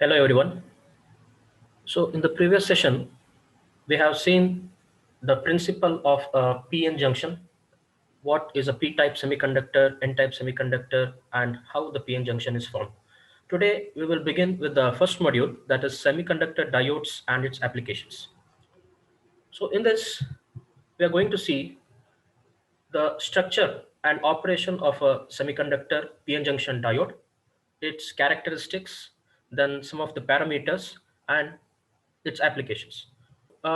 Hello everyone. So in the previous session, we have seen the principle of a PN junction, what is a P-type semiconductor, N-type semiconductor, and how the PN junction is formed. Today, we will begin with the first module, that is semiconductor diodes and its applications. So in this, we are going to see the structure and operation of a semiconductor PN junction diode, its characteristics, then some of the parameters and its applications.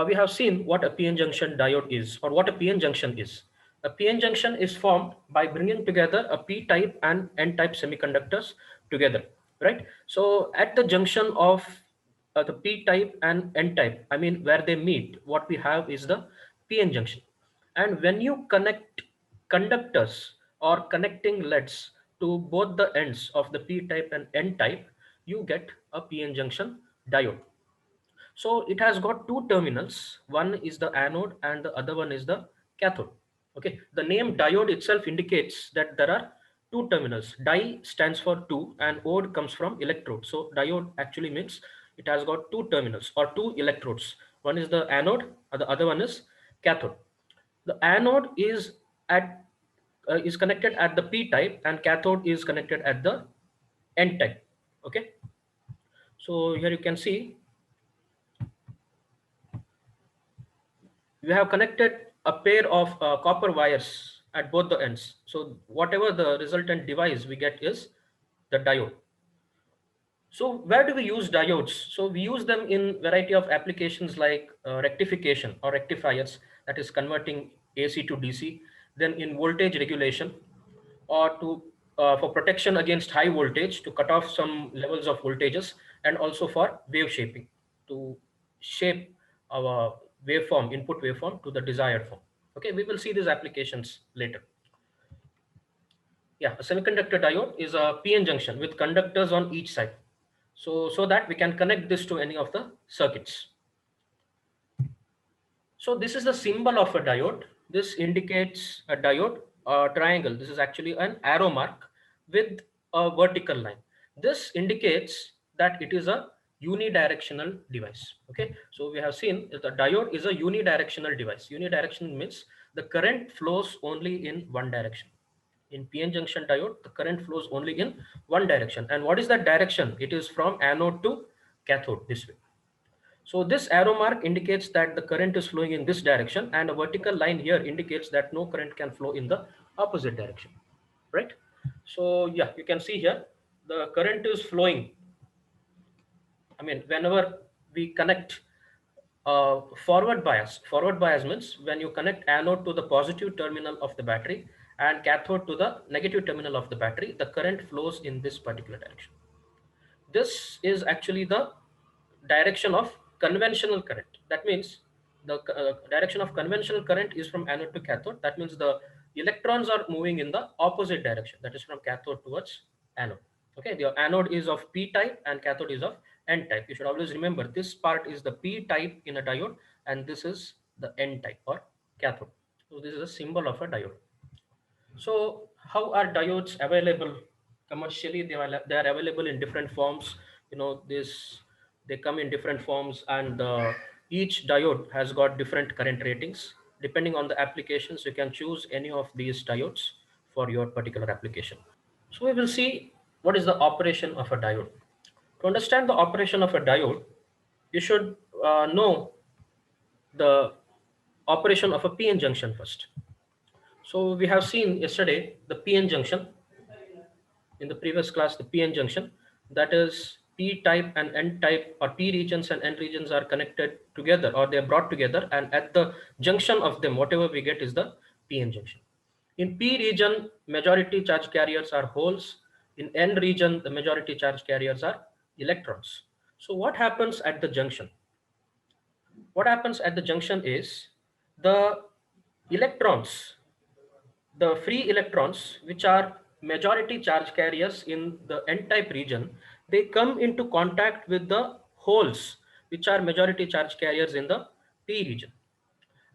We have seen what a PN junction diode is, or what a PN junction is. A PN junction is formed by bringing together a P-type and N-type semiconductors together, right? So at the junction of the P-type and N-type, I mean where they meet, what we have is the PN junction. And when you connect conductors or connecting LEDs to both the ends of the P-type and N-type, you get a PN junction diode. So it has got two terminals. One is the anode and the other one is the cathode. Okay. The name diode itself indicates that there are two terminals. Di stands for two and ode comes from electrode. So diode actually means it has got two terminals or two electrodes. One is the anode and the other one is cathode. The anode is connected at the P type and cathode is connected at the N type. Okay. So here you can see we have connected a pair of copper wires at both the ends. So whatever the resultant device we get is the diode. So where do we use diodes? So we use them in variety of applications like rectification or rectifiers, that is converting AC to DC, then in voltage regulation, or to for protection against high voltage to cut off some levels of voltages, and also for wave shaping to shape our waveform, input waveform to the desired form. Okay, we will see these applications later. Yeah, a semiconductor diode is a PN junction with conductors on each side. So that we can connect this to any of the circuits. So this is the symbol of a diode. This indicates a diode triangle. This is actually an arrow mark with a vertical line. This indicates that it is a unidirectional device. Okay, so we have seen that the diode is a unidirectional device. Unidirectional means the current flows only in one direction. In PN junction diode, the current flows only in one direction. And what is that direction? It is from anode to cathode, this way. So this arrow mark indicates that the current is flowing in this direction, and a vertical line here indicates that no current can flow in the opposite direction, right? So yeah, you can see here the current is flowing. I mean, whenever we connect forward bias means when you connect anode to the positive terminal of the battery and cathode to the negative terminal of the battery, the current flows in this particular direction. This is actually the direction of conventional current. That means the direction of conventional current is from anode to cathode. That means the electrons are moving in the opposite direction, that is from cathode towards anode. Okay, the anode is of P type and cathode is of N type. You should always remember this part is the P type in a diode and this is the N type or cathode. So this is a symbol of a diode. So how are diodes available commercially? They are available in different forms. You know, they come in different forms, and each diode has got different current ratings. Depending on the applications, you can choose any of these diodes for your particular application. So we will see what is the operation of a diode. To understand the operation of a diode, you should know the operation of a PN junction first. So we have seen yesterday the PN junction in the previous class, the PN junction, that is P type and N type, or P regions and N regions are connected together, or they are brought together, and at the junction of them, whatever we get is the PN junction. In P region, majority charge carriers are holes. In N region, the majority charge carriers are electrons. So what happens at the junction? What happens at the junction is the electrons, the free electrons, which are majority charge carriers in the N-type region, they come into contact with the holes, which are majority charge carriers in the P region.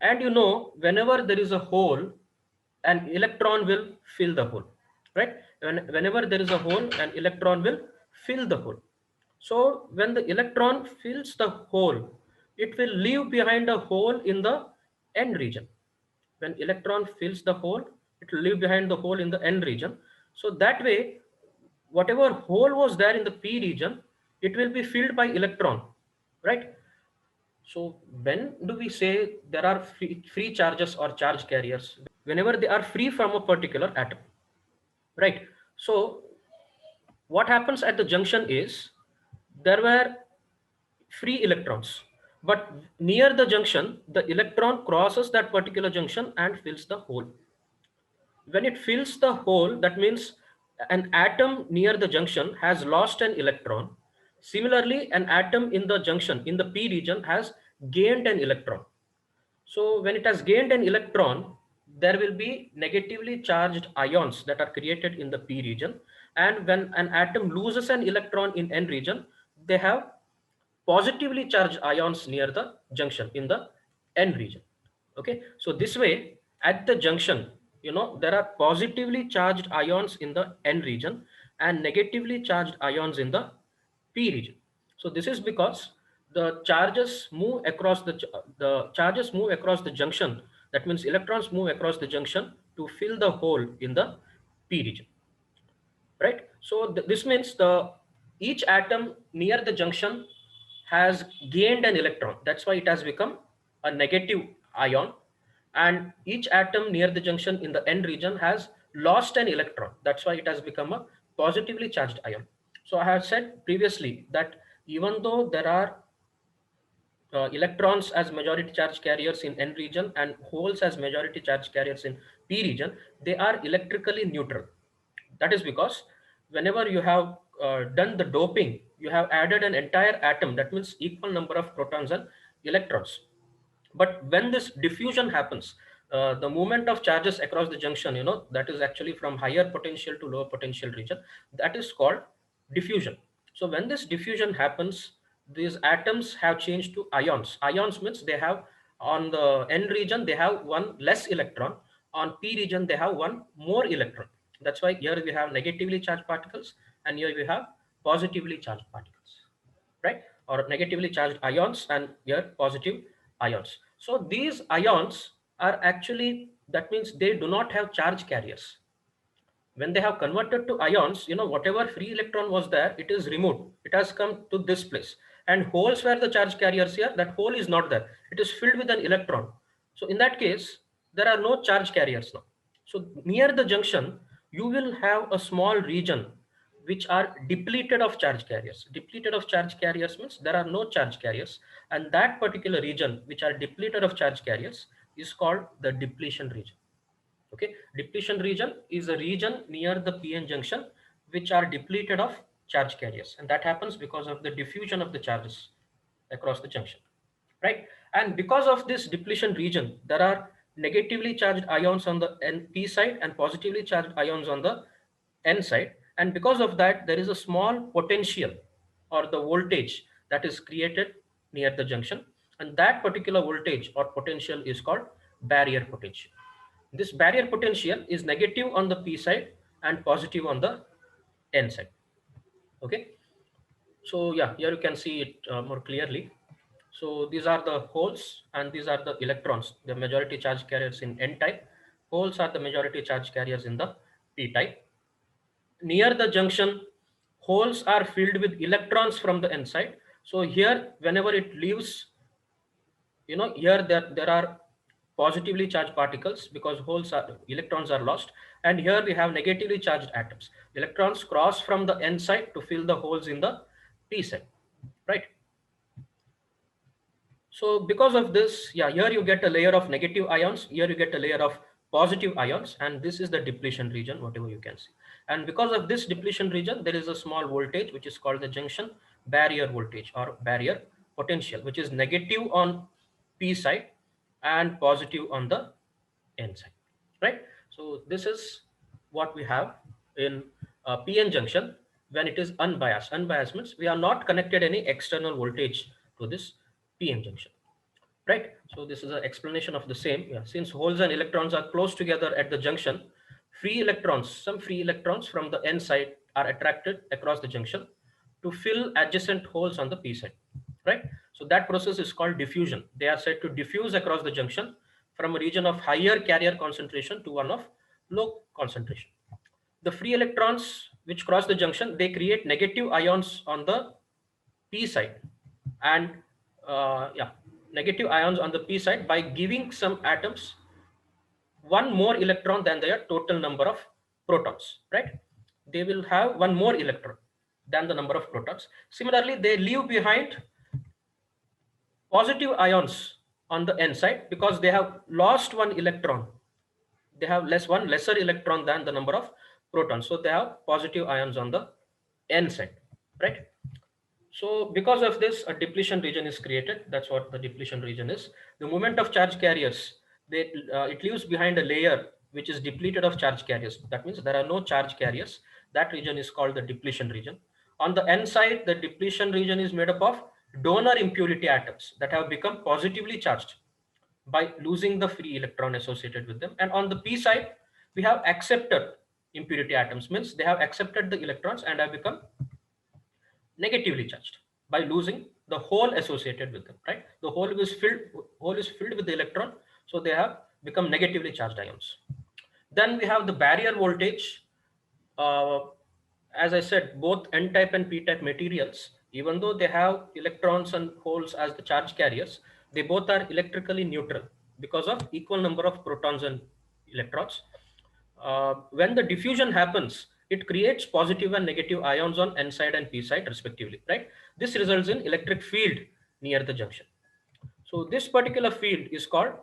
And you know, whenever there is a hole, an electron will fill the hole, right? Whenever there is a hole, an electron will fill the hole. So when the electron fills the hole, it will leave behind a hole in the n region. When electron fills the hole, it will leave behind the hole in the n region. So that way, whatever hole was there in the p region, it will be filled by electron, right? So when do we say there are free charges or charge carriers? Whenever they are free from a particular atom, right? So what happens at the junction is there were free electrons, but near the junction, the electron crosses that particular junction and fills the hole. When it fills the hole, that means an atom near the junction has lost an electron. Similarly, an atom in the junction in the p region has gained an electron. So when it has gained an electron, there will be negatively charged ions that are created in the p region. And when an atom loses an electron in n region, they have positively charged ions near the junction in the n region. Okay, so this way at the junction, there are positively charged ions in the n region and negatively charged ions in the p region. So this is because the charges move across the charges move across the junction. That means electrons move across the junction to fill the hole in the p region, right? So this means the each atom near the junction has gained an electron. That's why it has become a negative ion. And each atom near the junction in the n region has lost an electron. That's why it has become a positively charged ion. So I have said previously that even though there are electrons as majority charge carriers in n region and holes as majority charge carriers in p region, they are electrically neutral. That is because whenever you have done the doping, you have added an entire atom, that means equal number of protons and electrons. But when this diffusion happens, the movement of charges across the junction, that is actually from higher potential to lower potential region, that is called diffusion. So when this diffusion happens, these atoms have changed to ions. Ions means they have, on the n region they have one less electron, on p region they have one more electron. That's why here we have negatively charged particles and here we have positively charged particles, right? Or negatively charged ions and here positive ions. So these ions are actually, that means they do not have charge carriers. When they have converted to ions, whatever free electron was there, it is removed. It has come to this place. And holes where the charge carriers here, that hole is not there. It is filled with an electron. So in that case, there are no charge carriers now. So near the junction, you will have a small region which are depleted of charge carriers. Depleted of charge carriers means there are no charge carriers. And that particular region which are depleted of charge carriers is called the depletion region. Okay, depletion region is a region near the PN junction which are depleted of charge carriers, and that happens because of the diffusion of the charges across the junction, right? And because of this depletion region, there are negatively charged ions on the p side and positively charged ions on the n side, and because of that there is a small potential or the voltage that is created near the junction, and that particular voltage or potential is called barrier potential. This barrier potential is negative on the p side and positive on the n side. Okay, so yeah, here you can see it more clearly. So these are the holes and these are the electrons, the majority charge carriers in n type. Holes are the majority charge carriers in the p type. Near the junction, holes are filled with electrons from the n side. So here whenever it leaves, here there are positively charged particles because electrons are lost, and here we have negatively charged atoms. Electrons cross from the n side to fill the holes in the p side, right? So because of this, yeah, here you get a layer of negative ions, here you get a layer of positive ions, and this is the depletion region, whatever you can see. And because of this depletion region, there is a small voltage which is called the junction barrier voltage or barrier potential, which is negative on p side and positive on the n side, right? So this is what we have in PN junction when it is unbiased. Unbiased means we are not connected any external voltage to this PN junction, right? So this is an explanation of the same. Yeah, since holes and electrons are close together at the junction, some free electrons from the n side are attracted across the junction to fill adjacent holes on the p side, right? So that process is called diffusion. They are said to diffuse across the junction from a region of higher carrier concentration to one of low concentration. The free electrons which cross the junction, they create negative ions on the p side, and yeah, negative ions on the p side by giving some atoms one more electron than their total number of protons, right? They will have one more electron than the number of protons. Similarly, they leave behind positive ions on the n side because they have lost one electron. They have one lesser electron than the number of protons, so they have positive ions on the n side, right? So because of this, a depletion region is created. That's what the depletion region is. The movement of charge carriers, it leaves behind a layer which is depleted of charge carriers. That means there are no charge carriers. That region is called the depletion region. On the n side, the depletion region is made up of donor impurity atoms that have become positively charged by losing the free electron associated with them. And on the p side, we have acceptor impurity atoms, means they have accepted the electrons and have become negatively charged by losing the hole associated with them, right? The hole is filled with the electron, so they have become negatively charged ions. Then we have the barrier voltage. uh, as I said, both n-type and p-type materials, even though they have electrons and holes as the charge carriers, they both are electrically neutral because of equal number of protons and electrons. When the diffusion happens, it creates positive and negative ions on n side and p side respectively, right? This results in electric field near the junction. So this particular field is called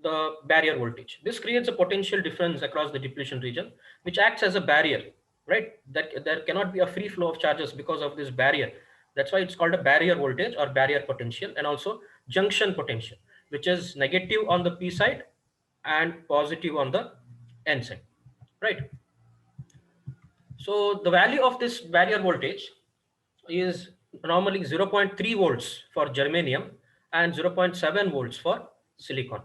the barrier voltage. This creates a potential difference across the depletion region, which acts as a barrier, right? That there cannot be a free flow of charges because of this barrier. That's why it's called a barrier voltage or barrier potential, and also junction potential, which is negative on the p side and positive on the n side, right? So the value of this barrier voltage is normally 0.3 volts for germanium and 0.7 volts for silicon.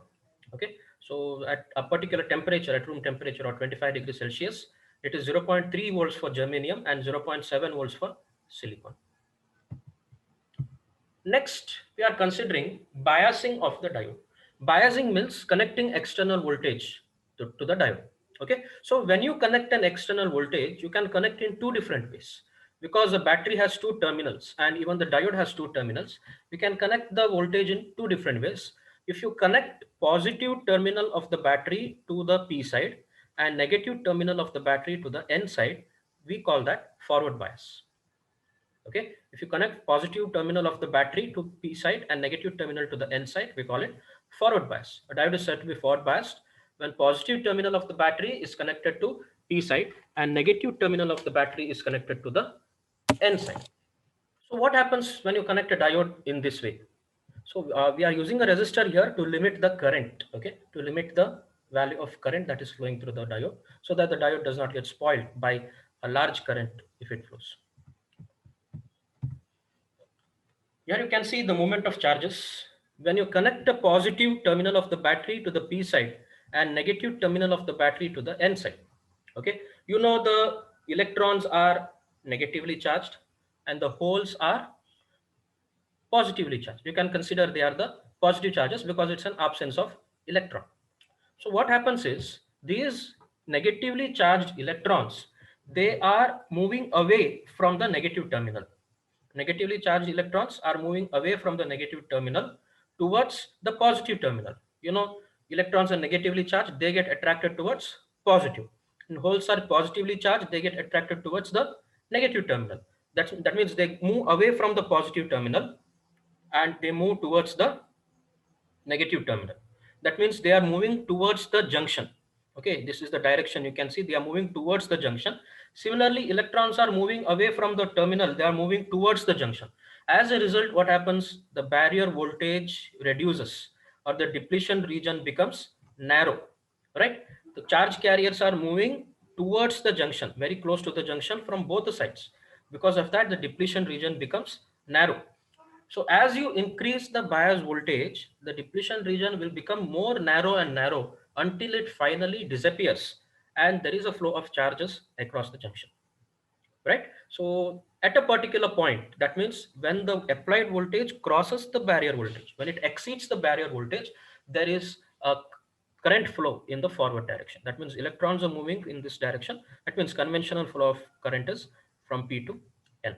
Okay, so at a particular temperature, at room temperature or 25 degrees Celsius, it is 0.3 volts for germanium and 0.7 volts for silicon. Next, we are considering biasing of the diode. Biasing means connecting external voltage to the diode. Okay, so when you connect an external voltage, you can connect in two different ways. Because the battery has two terminals and even the diode has two terminals, we can connect the voltage in two different ways. If you connect positive terminal of the battery to the P side and negative terminal of the battery to the N side, we call that forward bias. Okay, if you connect positive terminal of the battery to P side and negative terminal to the N side, we call it forward bias. A diode is said to be forward biased when positive terminal of the battery is connected to P side and negative terminal of the battery is connected to the N side. So what happens when you connect a diode in this way? So we are using a resistor here to limit the current, okay, to limit the value of current that is flowing through the diode, so that the diode does not get spoiled by a large current if it flows. Here you can see the movement of charges. When you connect the positive terminal of the battery to the P side and negative terminal of the battery to the N side, okay, you know the electrons are negatively charged and the holes are positively charged. You can consider they are the positive charges because it's an absence of electron. So what happens is these negatively charged electrons, they are moving away from the negative terminal. Negatively charged electrons are moving away from the negative terminal towards the positive terminal. You know, electrons are negatively charged, they get attracted towards positive. And holes are positively charged, they get attracted towards the negative terminal. That means they move away from the positive terminal and they move towards the negative terminal. That means they are moving towards the junction. Okay, this is the direction. You can see they are moving towards the junction. Similarly, electrons are moving away from the terminal, they are moving towards the junction. As a result, what happens? The barrier voltage reduces or the depletion region becomes narrow, right? The charge carriers are moving towards the junction, very close to the junction from both the sides. Because of that, the depletion region becomes narrow. So as you increase the bias voltage, the depletion region will become more narrow and narrow until it finally disappears and there is a flow of charges across the junction, right? So at a particular point. That means when the applied voltage crosses the barrier voltage, when it exceeds the barrier voltage, there is a current flow in the forward direction. That means electrons are moving in this direction. That means conventional flow of current is from P to N,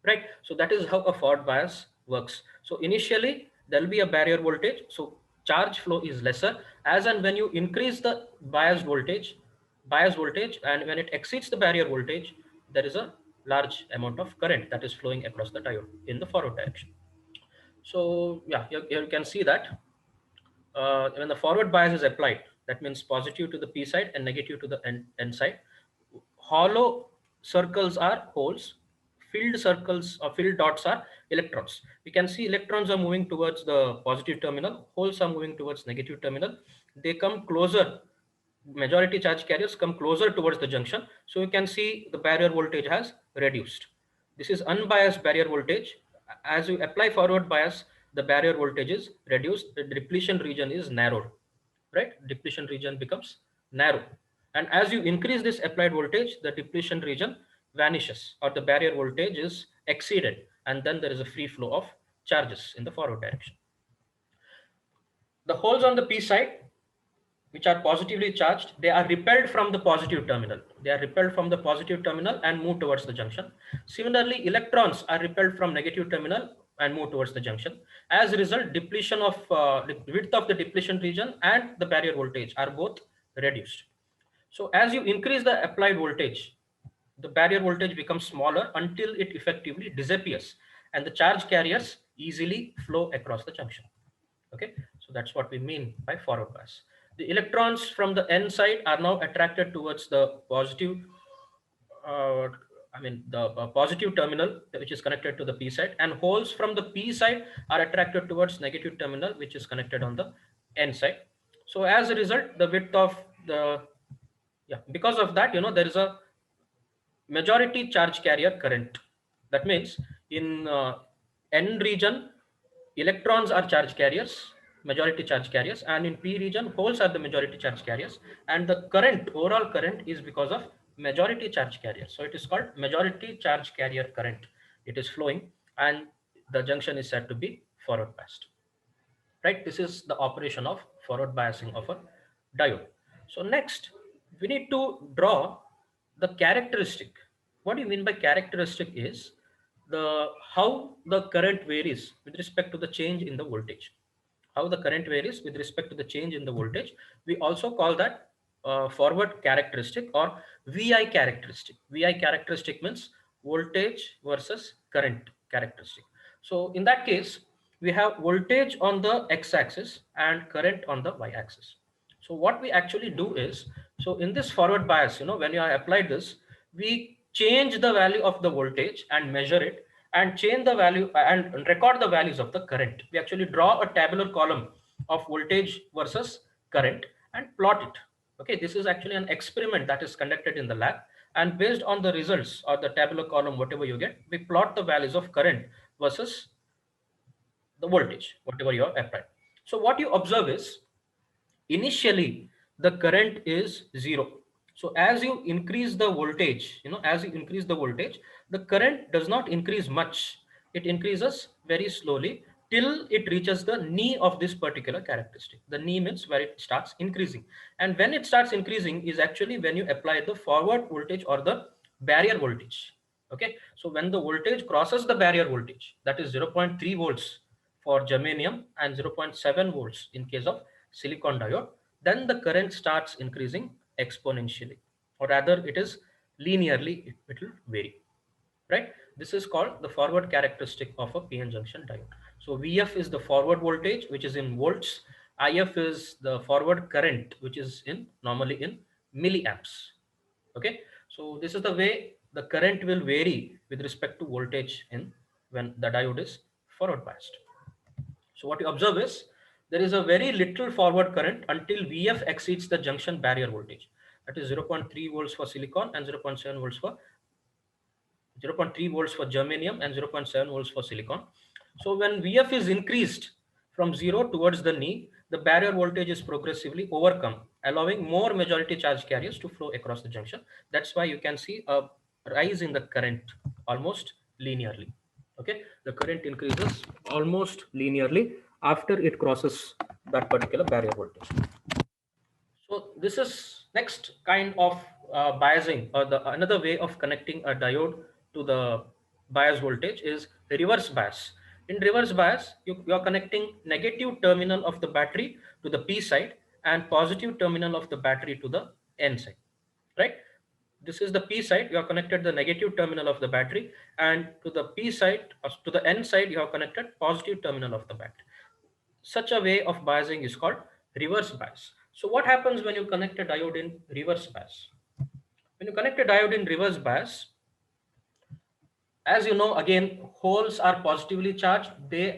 right? So that is how a forward bias works. So initially there will be a barrier voltage, so charge flow is lesser. As and when you increase the bias voltage, and when it exceeds the barrier voltage, there is a large amount of current that is flowing across the diode in the forward direction. So yeah, here you can see that when the forward bias is applied, that means positive to the P side and negative to the N side. Hollow circles are holes, filled circles or filled dots are electrons. We can see electrons are moving towards the positive terminal, holes are moving towards negative terminal. They come closer, majority charge carriers come closer towards the junction. So you can see the barrier voltage has reduced. This is unbiased barrier voltage. As you apply forward bias, the barrier voltage is reduced, the depletion region is narrowed, right? Depletion region becomes narrow. And as you increase this applied voltage, the depletion region vanishes, or the barrier voltage is exceeded, and then there is a free flow of charges in the forward direction. The holes on the P side, which are positively charged, they are repelled from the positive terminal. They are repelled from the positive terminal and move towards the junction. Similarly, electrons are repelled from negative terminal and move towards the junction. As a result, depletion of the width of the depletion region and the barrier voltage are both reduced. So as you increase the applied voltage, the barrier voltage becomes smaller until it effectively disappears, and the charge carriers easily flow across the junction. Okay, so that's what we mean by forward bias. The electrons from the N side are now attracted towards the positive, uh, the positive terminal, which is connected to the P side, and holes from the P side are attracted towards negative terminal, which is connected on the N side. So as a result, the width of the, yeah, because of that, there is a majority charge carrier current. That means in N region, electrons are charge carriers, majority charge carriers, and in P region, holes are the majority charge carriers, and the current, overall current, is because of majority charge carriers. So it is called majority charge carrier current. It is flowing, and the junction is said to be forward biased, right? This is the operation of forward biasing of a diode. So next, we need to draw the characteristic. What do you mean by characteristic is the how the current varies with respect to the change in the voltage. How the current varies with respect to the change in the voltage, we also call that forward characteristic, or VI characteristic. VI characteristic means voltage versus current characteristic. So in that case, we have voltage on the x-axis and current on the y-axis. So what we actually do is, so in this forward bias, when you applied this, we change the value of the voltage and measure it, and change the value and record the values of the current. We actually draw a tabular column of voltage versus current and plot it. Okay, this is actually an experiment that is conducted in the lab, and based on the results or the tabular column, whatever you get, we plot the values of current versus the voltage, whatever you have applied. So what you observe is, initially the current is zero. So as you increase the voltage, the current does not increase much. It increases very slowly till it reaches the knee of this particular characteristic. The knee means where it starts increasing, and when it starts increasing is actually when you apply the forward voltage or the barrier voltage. Okay, so when the voltage crosses the barrier voltage, that is 0.3 volts for germanium and 0.7 volts in case of silicon diode, then the current starts increasing exponentially, or rather it is linearly, it will vary, right? This is called the forward characteristic of a PN junction diode. So VF is the forward voltage, which is in volts. IF is the forward current, which is in normally in milliamps. Okay, so this is the way the current will vary with respect to voltage in when the diode is forward biased. So what you observe is, there is a very little forward current until VF exceeds the junction barrier voltage. That is 0.3 volts for silicon and 0.7 volts for 0.3 volts for germanium and 0.7 volts for silicon. So when VF is increased from 0 towards the knee, the barrier voltage is progressively overcome, allowing more majority charge carriers to flow across the junction. That's why you can see a rise in the current almost linearly. Okay, the current increases almost linearly after it crosses that particular barrier voltage. So this is next kind of biasing, or the another way of connecting a diode to the bias voltage is reverse bias. In reverse bias, you are connecting negative terminal of the battery to the P side and positive terminal of the battery to the N side, right? This is the P side, you have connected the negative terminal of the battery, and to the P side, or to the N side, you have connected positive terminal of the battery. Such a way of biasing is called reverse bias. So what happens when you connect a diode in reverse bias? When you connect a diode in reverse bias, as you know, again, holes are positively charged. They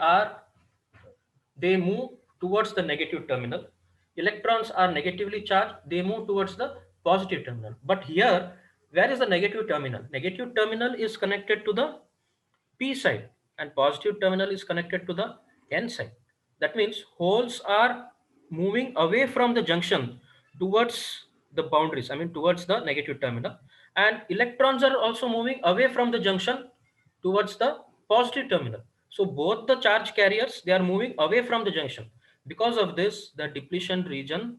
move towards the negative terminal. Electrons are negatively charged. They move towards the positive terminal. But here, where is the negative terminal? Negative terminal is connected to the P side and positive terminal is connected to the N side. That means holes are moving away from the junction towards the boundaries, I mean towards the negative terminal, and electrons are also moving away from the junction towards the positive terminal. So both the charge carriers, they are moving away from the junction. Because of this, the depletion region,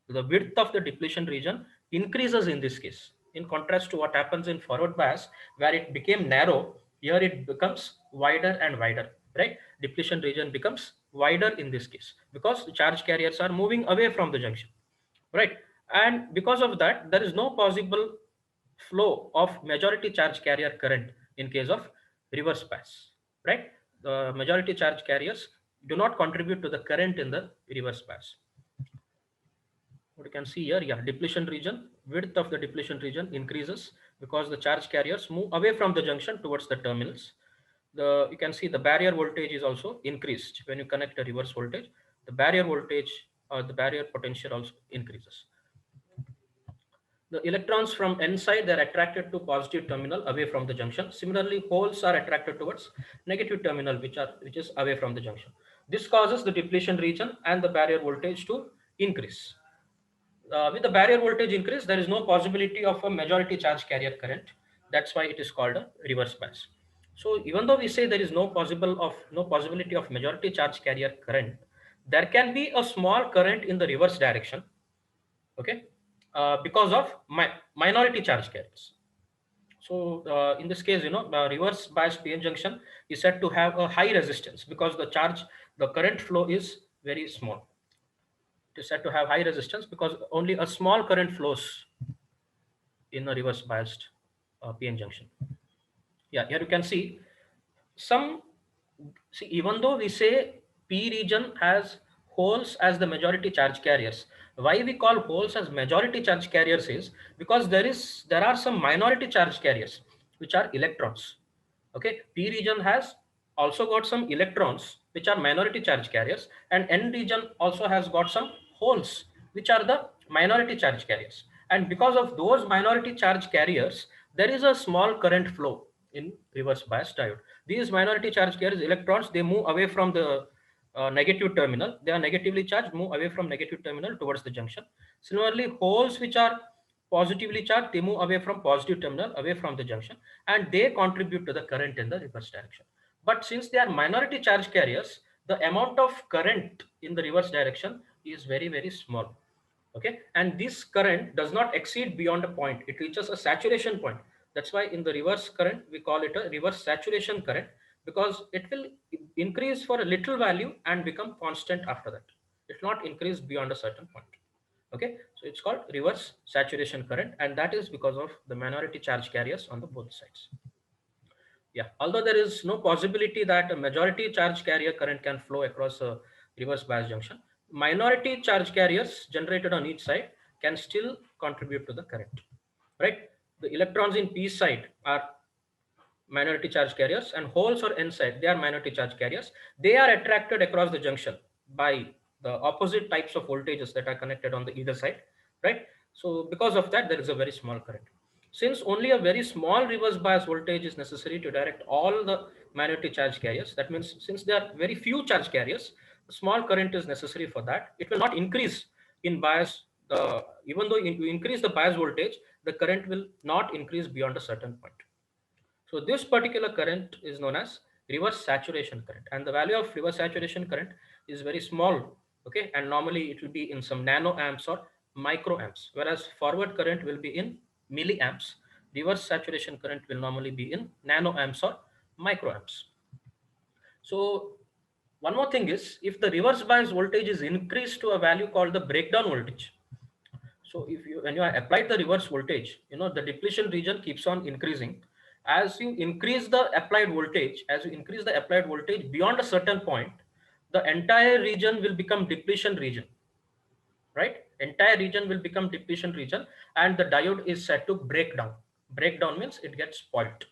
the width of the depletion region increases in this case, in contrast to what happens in forward bias where it became narrow. Here it becomes wider and wider, right? Depletion region becomes wider in this case because the charge carriers are moving away from the junction, right? And because of that, there is no possible flow of majority charge carrier current in case of reverse bias, right? The majority charge carriers do not contribute to the current in the reverse bias. What you can see here, yeah, depletion region, width of the depletion region increases because the charge carriers move away from the junction towards the terminals. You can see the barrier voltage is also increased when you connect a reverse voltage. The barrier voltage or the barrier potential also increases. The electrons from N side, they are attracted to positive terminal away from the junction. Similarly, holes are attracted towards negative terminal, which is away from the junction. This causes the depletion region and the barrier voltage to increase. With the barrier voltage increase, there is no possibility of a majority charge carrier current. That's why it is called a reverse bias. So even though we say there is no possibility of majority charge carrier current, there can be a small current in the reverse direction. Okay, because of minority charge carriers. So in this case, reverse bias PN junction is said to have a high resistance because the current flow is very small. It is said to have high resistance because only a small current flows in a reverse biased PN junction. Yeah, here you can see some. See, even though we say P region has holes as the majority charge carriers, why we call holes as majority charge carriers is because there are some minority charge carriers which are electrons. Okay, P region has also got some electrons which are minority charge carriers, and N region also has got some holes which are the minority charge carriers. And because of those minority charge carriers, there is a small current flow in reverse bias diode. These minority charge carriers, electrons, they move away from the negative terminal. They are negatively charged, move away from negative terminal towards the junction. Similarly, holes which are positively charged, they move away from positive terminal, away from the junction, and they contribute to the current in the reverse direction. But since they are minority charge carriers, the amount of current in the reverse direction is very, very small. Okay, and this current does not exceed beyond a point. It reaches a saturation point. That's why in the reverse current we call it a reverse saturation current, because it will increase for a little value and become constant after that. It will not increase beyond a certain point. Okay, so it's called reverse saturation current, and that is because of the minority charge carriers on the both sides. Yeah, although there is no possibility that a majority charge carrier current can flow across a reverse bias junction, minority charge carriers generated on each side can still contribute to the current, right? The electrons in P side are minority charge carriers, and holes or N side, they are minority charge carriers. They are attracted across the junction by the opposite types of voltages that are connected on the either side, right? So because of that, there is a very small current. Since only a very small reverse bias voltage is necessary to direct all the minority charge carriers, that means since there are very few charge carriers, a small current is necessary for that. It will not increase in bias. Even though you increase the bias voltage, the current will not increase beyond a certain point. So this particular current is known as reverse saturation current, and the value of reverse saturation current is very small. Okay, and normally it will be in some nanoamps or microamps, whereas forward current will be in milliamps. Reverse saturation current will normally be in nanoamps or microamps. So one more thing is, if the reverse bias voltage is increased to a value called the breakdown voltage. So if you, when you apply the reverse voltage, the depletion region keeps on increasing. As you increase the applied voltage, as you increase the applied voltage beyond a certain point, the entire region will become depletion region, right? Entire region will become depletion region, and the diode is set to break down. Breakdown means it gets spoiled.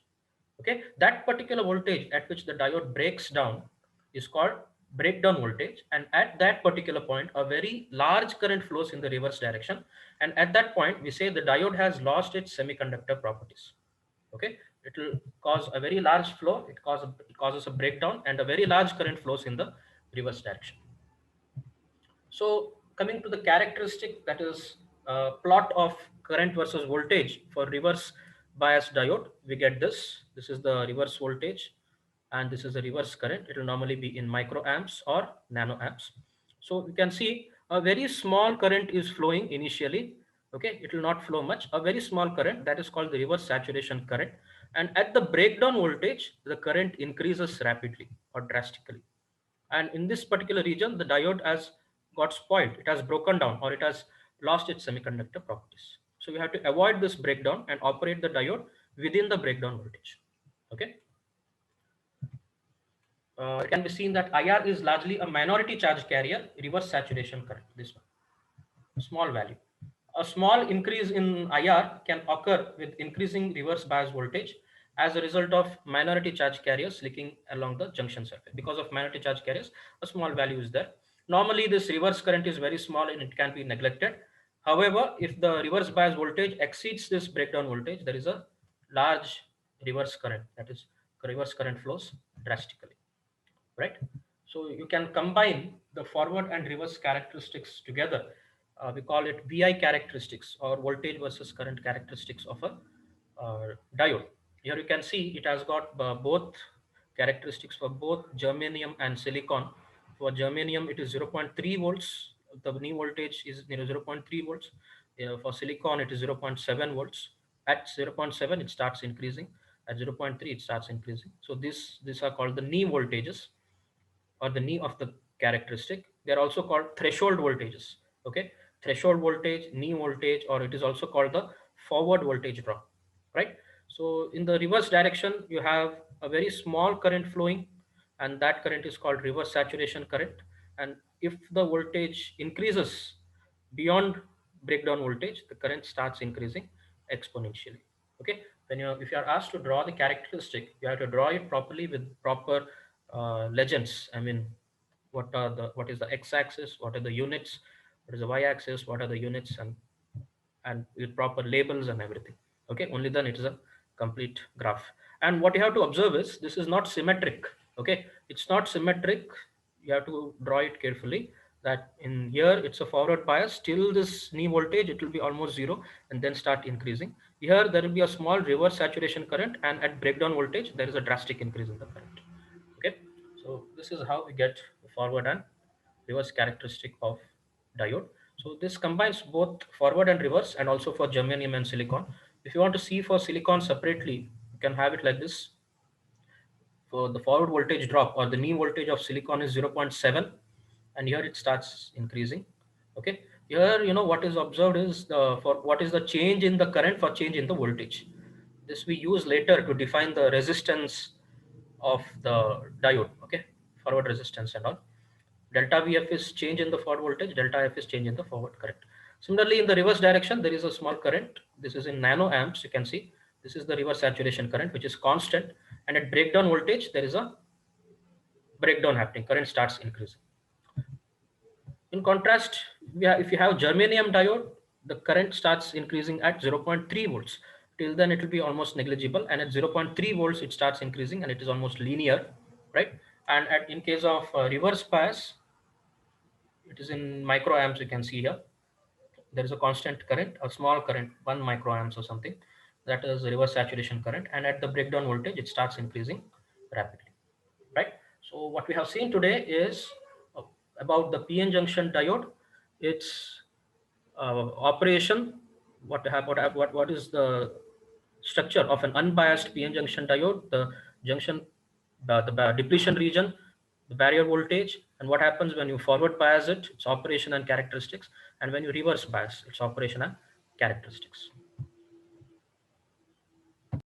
Okay, that particular voltage at which the diode breaks down is called breakdown voltage, and at that particular point a very large current flows in the reverse direction, and at that point we say the diode has lost its semiconductor properties. Okay, it will cause a very large flow, it causes a breakdown, and a very large current flows in the reverse direction. So coming to the characteristic, that is plot of current versus voltage for reverse bias diode, we get this. This is the reverse voltage, and this is the reverse current. It will normally be in microamps or nanoamps. So you can see a very small current is flowing initially. Okay, it will not flow much. A very small current, that is called the reverse saturation current. And at the breakdown voltage, the current increases rapidly or drastically, and in this particular region the diode has got spoiled, it has broken down, or it has lost its semiconductor properties. So we have to avoid this breakdown and operate the diode within the breakdown voltage. Okay, it can be seen that IR is largely a minority charge carrier reverse saturation current, this one, small value. A small increase in IR can occur with increasing reverse bias voltage as a result of minority charge carriers leaking along the junction circuit. Because of minority charge carriers, a small value is there. Normally, this reverse current is very small and it can be neglected. However, if the reverse bias voltage exceeds this breakdown voltage, there is a large reverse current, that is, reverse current flows drastically, right? So you can combine the forward and reverse characteristics together. We call it VI characteristics, or voltage versus current characteristics of a diode. Here you can see it has got both characteristics for both germanium and silicon. For germanium, it is 0.3 volts. The new voltage is 0.3 volts. For silicon, it is 0.7 volts. At 0.7, it starts increasing. At 0.3, it starts increasing. So these are called the knee voltages, or the knee of the characteristic. They are also called threshold voltages. Okay, threshold voltage, knee voltage, or it is also called the forward voltage drop, right? So in the reverse direction, you have a very small current flowing, and that current is called reverse saturation current. And if the voltage increases beyond breakdown voltage, the current starts increasing exponentially. Okay, when you, if you are asked to draw the characteristic, you have to draw it properly with proper legends. I mean, what is the x-axis, what are the units, what is the y-axis, what are the units, and with proper labels and everything. Okay, only then it is a complete graph. And what you have to observe is this is not symmetric. Okay, it's not symmetric. You have to draw it carefully, that in here it's a forward bias till this knee voltage, it will be almost zero and then start increasing. Here there will be a small reverse saturation current, and at breakdown voltage there is a drastic increase in the current. Okay, so this is how we get forward and reverse characteristic of diode. So this combines both forward and reverse, and also for germanium and silicon. If you want to see for silicon separately, you can have it like this. For the forward voltage drop, or the knee voltage of silicon, is 0.7, and here it starts increasing. Okay, here what is observed is the, for what is the change in the current for change in the voltage. This we use later to define the resistance of the diode. Okay, forward resistance and all. Delta VF is change in the forward voltage, delta F is change in the forward current. Similarly, in the reverse direction, there is a small current. This is in nanoamps. You can see this is the reverse saturation current, which is constant. And at breakdown voltage, there is a breakdown happening. Current starts increasing. In contrast, if you have germanium diode, the current starts increasing at 0.3 volts. Till then, it will be almost negligible. And at 0.3 volts, it starts increasing, and it is almost linear, right? And in case of reverse bias, it is in microamps, you can see here. there is a constant current, a small current, 1 microamps or something, that is reverse saturation current, and at the breakdown voltage it starts increasing rapidly, right? So what we have seen today is uh, about the PN junction diode, its operation, what is the structure of an unbiased PN junction diode, the junction, the depletion region, the barrier voltage, and what happens when you forward bias it, its operation and characteristics, and when you reverse bias its operation and characteristics.